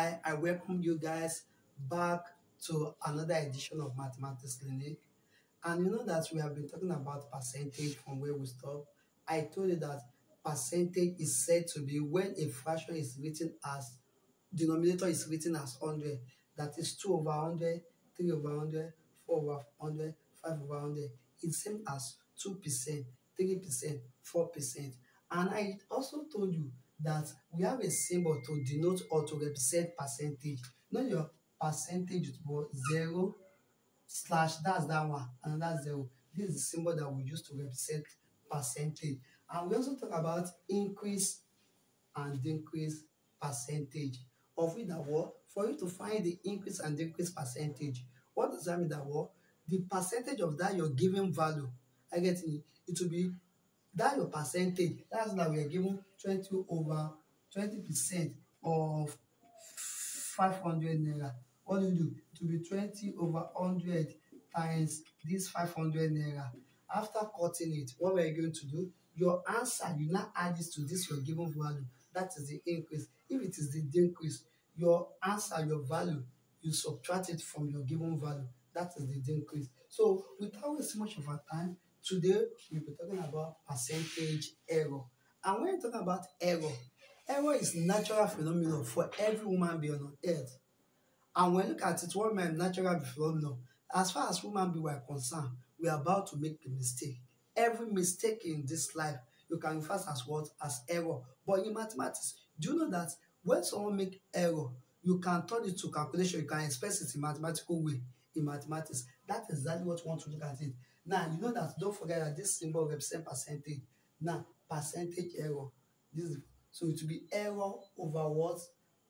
Hi, I welcome you guys back to another edition of Mathematics Clinic. And you know that we have been talking about percentage from where we stopped. I told you that percentage is said to be when a fraction is written as, denominator is written as 100. That is 2 over 100, 3 over 100, 4 over 100, 5 over 100. It's same as 2%, 3%, 4%. And I also told you that we have a symbol to denote or to represent percentage. You know your percentage was 0 slash, that's that one, and that's 0. This is the symbol that we use to represent percentage. And we also talk about increase and decrease percentage. Of it that what? For you to find the increase and decrease percentage, what does that mean? That what? The percentage of that your given value, I get it will be that your percentage. That's that we are given 20 over 20% of 500 naira. What do? It will be 20 over 100 times this 500 naira. After cutting it, what we are going to do? Your answer, you now add this to this your given value. That is the increase. If it is the decrease, your answer, your value, you subtract it from your given value. That is the decrease. So without wasting much of our time, today we'll be talking about percentage error. And when you're talking about error, error is natural phenomenon for every human being on earth. And when you look at it, what my natural phenomenon, as far as human beings are concerned, we are about to make a mistake. Every mistake in this life, you can refer as what? As error. But in mathematics, do you know that when someone make error, you can turn it to calculation, you can express it in mathematical way in mathematics. That is exactly what you want to look at it. Now, you know that, don't forget that this symbol represents percentage. Now, percentage error. So it will be error over what?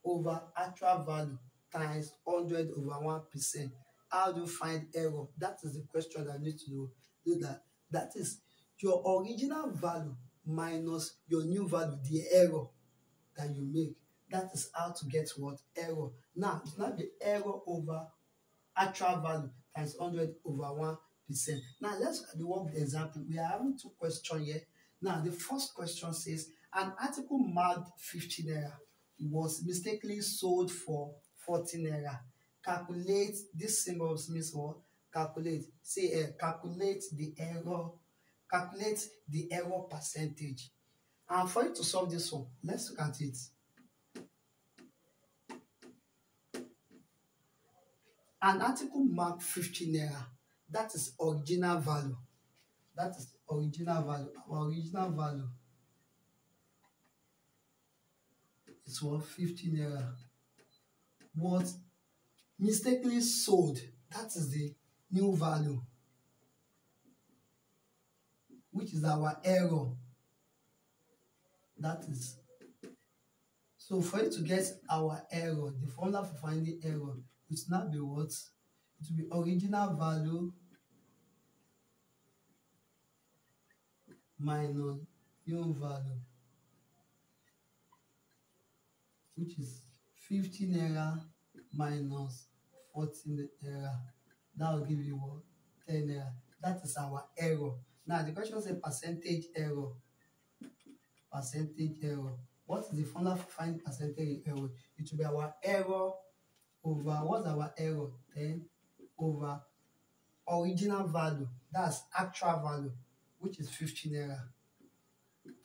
Over actual value times 100 over 1%. How do you find error? That is the question that you need to know. Do that. That is your original value minus your new value, the error that you make. That is how to get what? Error. Now, it's not the error over actual value times 100 over 1%. Now, let's look at the work example. We are having two questions here. Now, the first question says, an article marked 50 naira was mistakenly sold for 40 naira. Calculate, this symbol means what? Calculate. Say, calculate the error percentage. And for you to solve this one, let's look at it. An article marked 50 naira. That is original value. That is original value. Our original value is what? 50 naira. Was mistakenly sold. That is the new value, which is our error. That is. So for you to get our error, the formula for finding error, it will not be what? It will be original value minus new value, which is 50 naira minus 40 naira. That will give you what? 10 naira. That is our error. Now the question says percentage error. Percentage error. What is the formula for finding percentage error? It will be our error over, what's our error? 10 over original value, that's actual value, which is 50 naira,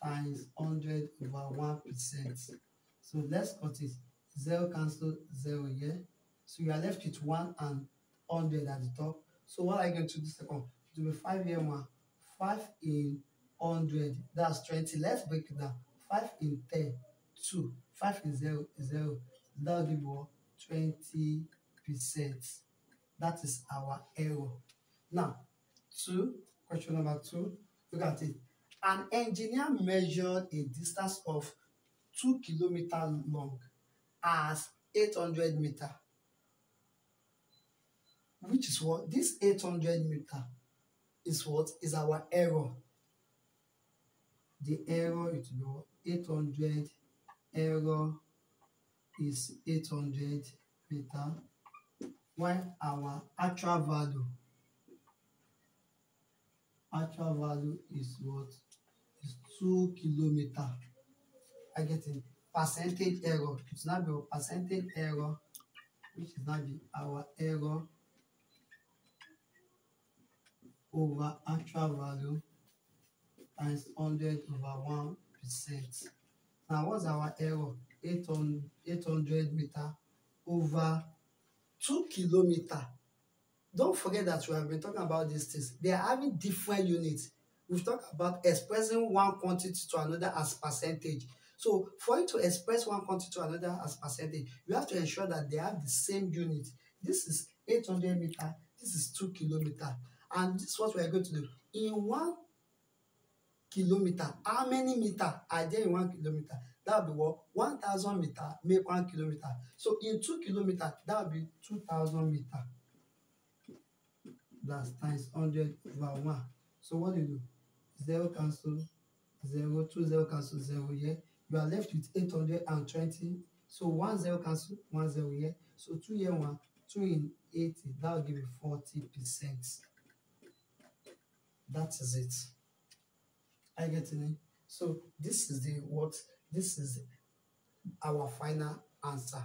times 100 over 1%. So let's cut it. 0 cancel 0 here. So you are left with 1 and 100 at the top. So what are you going to do second? It will be 5 here, 1. 5 in 100, that's 20. Let's break it down. 5 in 10, 2. 5 in 0 is 0. That will give you 20%. That is our error. Now, question number 2, look at it. An engineer measured a distance of 2 kilometers long as 800 meters. Which is what? This 800 meters is what? Is our error. The error is 800. Error is 800 meters. While our actual value is what? Is 2 kilometers. I get it. percentage error. It will now be our percentage error, which is now be our error over actual value times 100/1%. Now, what's our error? 800 meter over 2 kilometer. Don't forget that we have been talking about these things. They are having different units. We've talked about expressing one quantity to another as percentage. So for you to express one quantity to another as percentage, you have to ensure that they have the same unit. This is 800 meter, this is 2 kilometer. And this is what we are going to do. In 1 kilometer, how many meter are there in 1 kilometer? That will be what? 1,000 meter make 1 kilometer. So in 2 kilometer, that will be 2,000 meter. That's times 100/1. So what do you do? 0 cancel 0, 2 0 cancel 0 here. You are left with 820. So 1 0 cancel 1 0 here. So 2 here 1, 2 in 80. That will give you 40%. That is it. I get it. So this is the what? This is our final answer.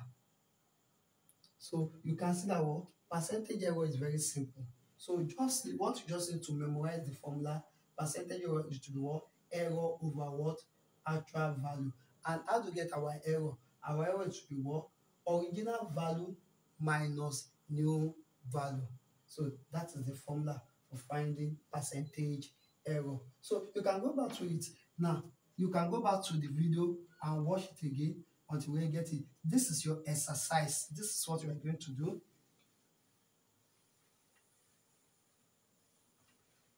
So you can see that what percentage error is very simple. So just what you just need to memorize the formula. Percentage error is to be what? Error over what? Actual value. And how to get our error? Our error should be what? Original value minus new value. So that is the formula for finding percentage error. So you can go back to it now. You can go back to the video and watch it again until you get it. This is your exercise. This is what you are going to do.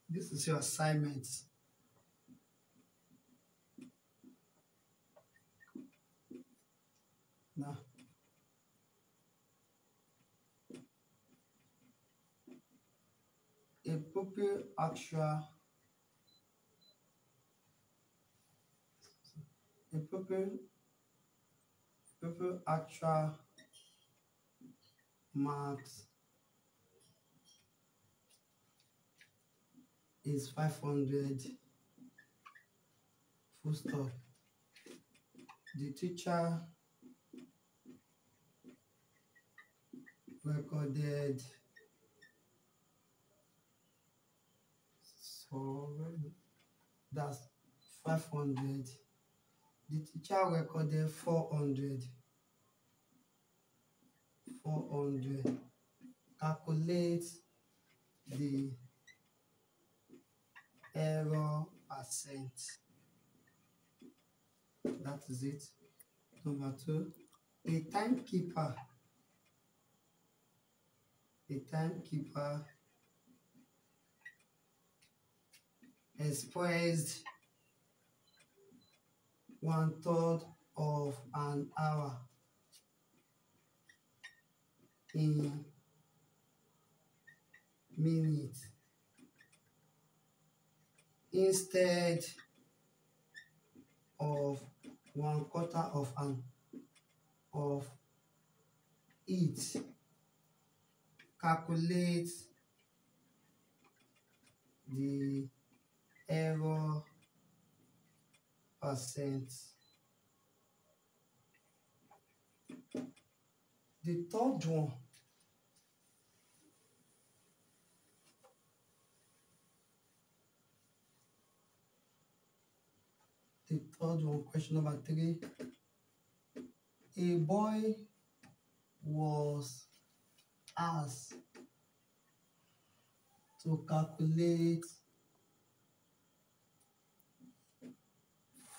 This is your assignment. Now, a proper actual marks is 500 full stop. The teacher recorded that's 500. The teacher recorded 400. Calculate the error percent. That is it. Number 2, a timekeeper expressed 1/3 of an hour in minutes instead of 1/4 of it. Calculate the error percent. The third one, question number 3. A boy was asked to calculate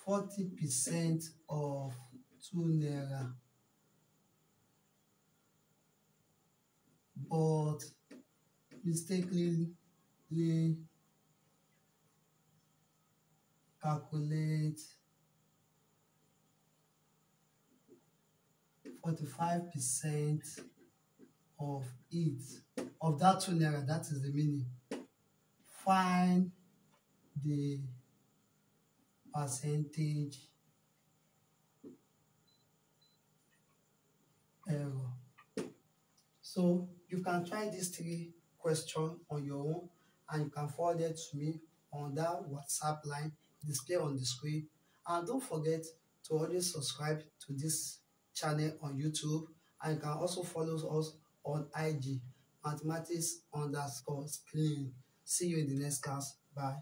40% of 2 naira, but mistakenly calculate 45% of it, of that 2 naira. That is the meaning. Find the percentage error. So you can try these 3 questions on your own, and you can forward it to me on that WhatsApp line displayed on the screen. And don't forget, to always subscribe to this channel on YouTube, and you can also follow us on IG, mathematics underscore screen. See you in the next class. Bye.